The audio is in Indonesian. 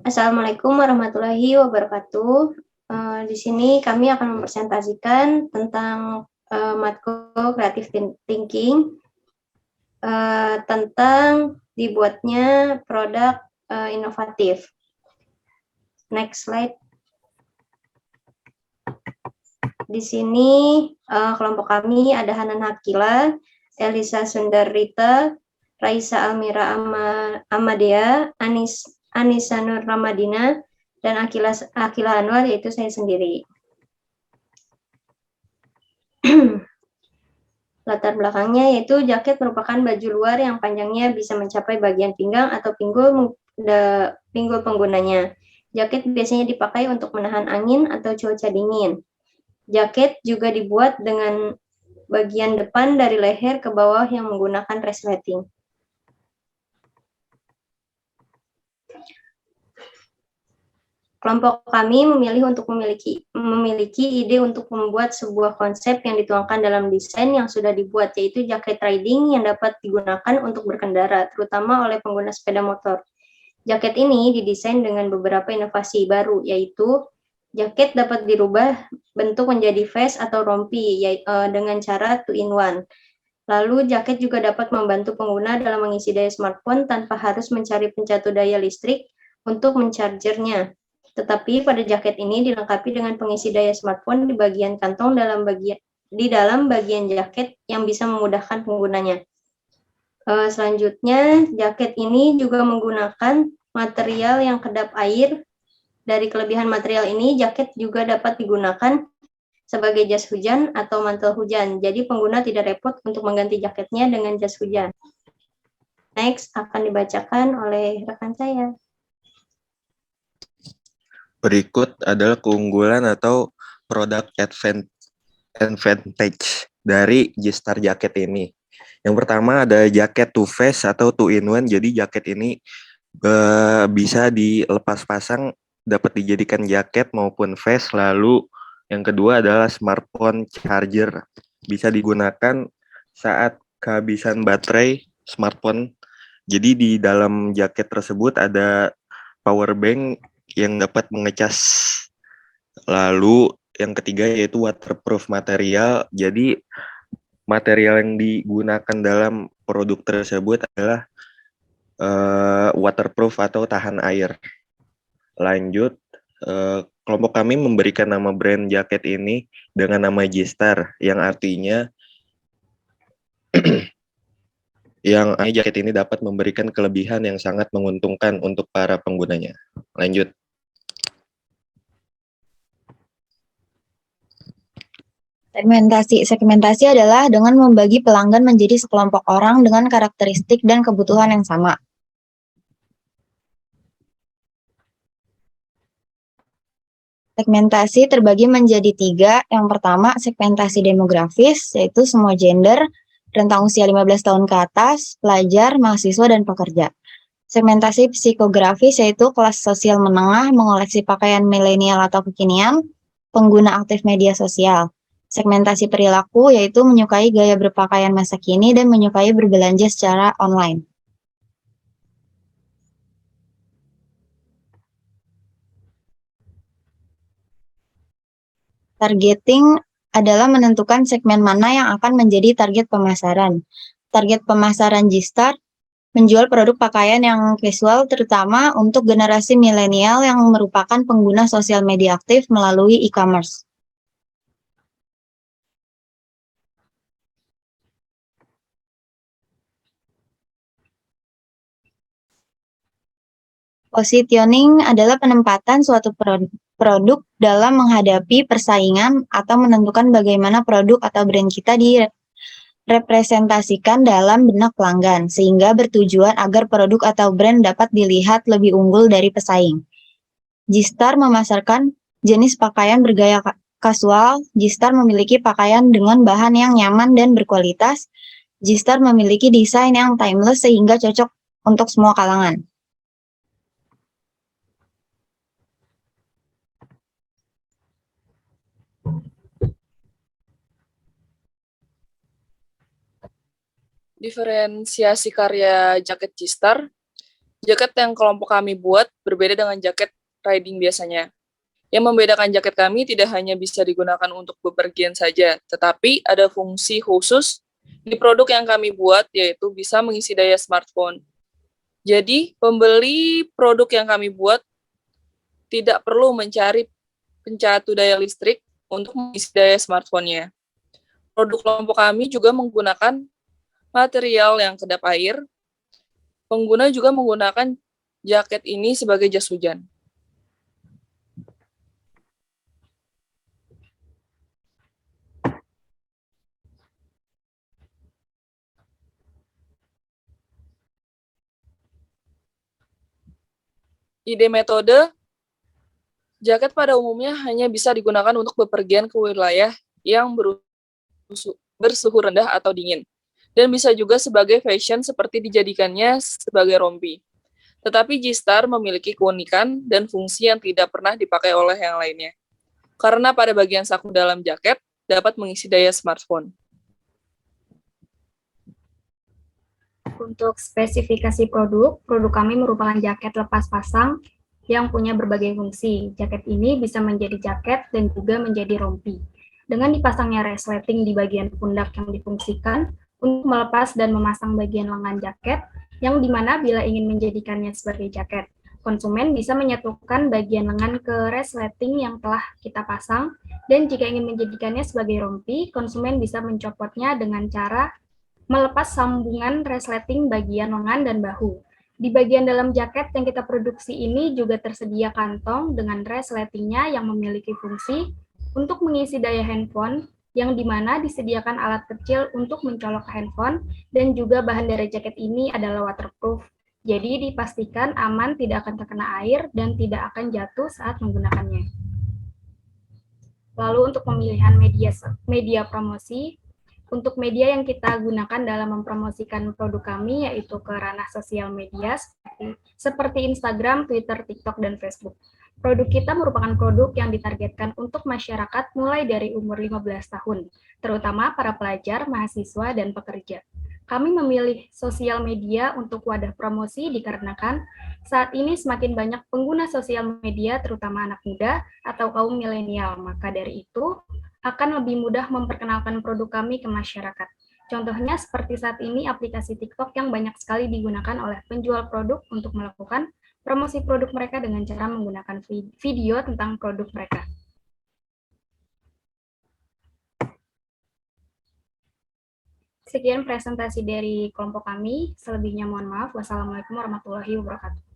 Assalamualaikum warahmatullahi wabarakatuh. Di sini kami akan mempresentasikan tentang matkul Creative Thinking, tentang dibuatnya produk inovatif. Next slide. Di sini kelompok kami ada Hanan Hakila, Elisa Sundarita, Raisa Almira Amadea, Anissa Nur Ramadina, dan Akila Anwar, yaitu saya sendiri. Latar belakangnya yaitu jaket merupakan baju luar yang panjangnya bisa mencapai bagian pinggang atau pinggul penggunanya. Jaket biasanya dipakai untuk menahan angin atau cuaca dingin. Jaket juga dibuat dengan bagian depan dari leher ke bawah yang menggunakan resleting. Kelompok kami memilih untuk memiliki ide untuk membuat sebuah konsep yang dituangkan dalam desain yang sudah dibuat, yaitu jaket riding yang dapat digunakan untuk berkendara, terutama oleh pengguna sepeda motor. Jaket ini didesain dengan beberapa inovasi baru, yaitu jaket dapat dirubah bentuk menjadi vest atau rompi dengan cara 2-in-1. Lalu jaket juga dapat membantu pengguna dalam mengisi daya smartphone tanpa harus mencari pencatu daya listrik untuk menchargernya. Tetapi pada jaket ini dilengkapi dengan pengisi daya smartphone di bagian kantong di dalam bagian jaket yang bisa memudahkan penggunanya. Selanjutnya, jaket ini juga menggunakan material yang kedap air. Dari kelebihan material ini, jaket juga dapat digunakan sebagai jas hujan atau mantel hujan. Jadi pengguna tidak repot untuk mengganti jaketnya dengan jas hujan. Next akan dibacakan oleh rekan saya. Berikut adalah keunggulan atau produk advantage dari G-Star jaket ini. Yang pertama ada jaket two face atau 2-in-1. Jadi jaket ini bisa dilepas pasang, dapat dijadikan jaket maupun vest. Lalu yang kedua adalah smartphone charger. Bisa digunakan saat kehabisan baterai smartphone. Jadi di dalam jaket tersebut ada power bank yang dapat mengecas. Lalu yang ketiga yaitu waterproof material. Jadi material yang digunakan dalam produk tersebut adalah waterproof atau tahan air. Lanjut, kelompok kami memberikan nama brand jaket ini dengan nama G-Star, yang artinya jaket ini dapat memberikan kelebihan yang sangat menguntungkan untuk para penggunanya. Lanjut. Segmentasi adalah dengan membagi pelanggan menjadi sekelompok orang dengan karakteristik dan kebutuhan yang sama. Segmentasi terbagi menjadi 3. Yang pertama, segmentasi demografis, yaitu semua gender, rentang usia 15 tahun ke atas, pelajar, mahasiswa, dan pekerja. Segmentasi psikografis, yaitu kelas sosial menengah, mengoleksi pakaian milenial atau kekinian, pengguna aktif media sosial. Segmentasi perilaku, yaitu menyukai gaya berpakaian masa kini dan menyukai berbelanja secara online. Targeting adalah menentukan segmen mana yang akan menjadi target pemasaran. Target pemasaran G-Star menjual produk pakaian yang casual terutama untuk generasi milenial yang merupakan pengguna sosial media aktif melalui e-commerce. Positioning adalah penempatan suatu produk dalam menghadapi persaingan atau menentukan bagaimana produk atau brand kita direpresentasikan dalam benak pelanggan, sehingga bertujuan agar produk atau brand dapat dilihat lebih unggul dari pesaing. G-Star memasarkan jenis pakaian bergaya kasual. G-Star memiliki pakaian dengan bahan yang nyaman dan berkualitas. G-Star memiliki desain yang timeless sehingga cocok untuk semua kalangan. Diferensiasi karya jaket G-Star. Jaket yang kelompok kami buat berbeda dengan jaket riding biasanya. Yang membedakan jaket kami tidak hanya bisa digunakan untuk bepergian saja, tetapi ada fungsi khusus di produk yang kami buat, yaitu bisa mengisi daya smartphone. Jadi, pembeli produk yang kami buat tidak perlu mencari pencatu daya listrik untuk mengisi daya smartphone-nya. Produk kelompok kami juga menggunakan material yang kedap air. Pengguna juga menggunakan jaket ini sebagai jas hujan. Ide metode, jaket pada umumnya hanya bisa digunakan untuk bepergian ke wilayah yang bersuhu rendah atau dingin, dan bisa juga sebagai fashion seperti dijadikannya sebagai rompi. Tetapi G-Star memiliki keunikan dan fungsi yang tidak pernah dipakai oleh yang lainnya, karena pada bagian saku dalam jaket dapat mengisi daya smartphone. Untuk spesifikasi produk kami merupakan jaket lepas pasang yang punya berbagai fungsi. Jaket ini bisa menjadi jaket dan juga menjadi rompi. Dengan dipasangnya resleting di bagian pundak yang difungsikan untuk melepas dan memasang bagian lengan jaket, yang dimana bila ingin menjadikannya sebagai jaket, konsumen bisa menyatukan bagian lengan ke resleting yang telah kita pasang, dan jika ingin menjadikannya sebagai rompi, konsumen bisa mencopotnya dengan cara melepas sambungan resleting bagian lengan dan bahu. Di bagian dalam jaket yang kita produksi ini juga tersedia kantong dengan resletingnya yang memiliki fungsi untuk mengisi daya handphone, yang dimana disediakan alat kecil untuk mencolok handphone, dan juga bahan dari jaket ini adalah waterproof. Jadi dipastikan aman, tidak akan terkena air, dan tidak akan jatuh saat menggunakannya. Lalu untuk pemilihan media promosi, untuk media yang kita gunakan dalam mempromosikan produk kami yaitu ke ranah sosial media seperti Instagram, Twitter, TikTok, dan Facebook. Produk kita merupakan produk yang ditargetkan untuk masyarakat mulai dari umur 15 tahun, terutama para pelajar, mahasiswa, dan pekerja. Kami memilih sosial media untuk wadah promosi dikarenakan saat ini semakin banyak pengguna sosial media, terutama anak muda atau kaum milenial. Maka dari itu, akan lebih mudah memperkenalkan produk kami ke masyarakat. Contohnya seperti saat ini aplikasi TikTok yang banyak sekali digunakan oleh penjual produk untuk melakukan promosi produk mereka dengan cara menggunakan video tentang produk mereka. Sekian presentasi dari kelompok kami. Selebihnya mohon maaf. Wassalamualaikum warahmatullahi wabarakatuh.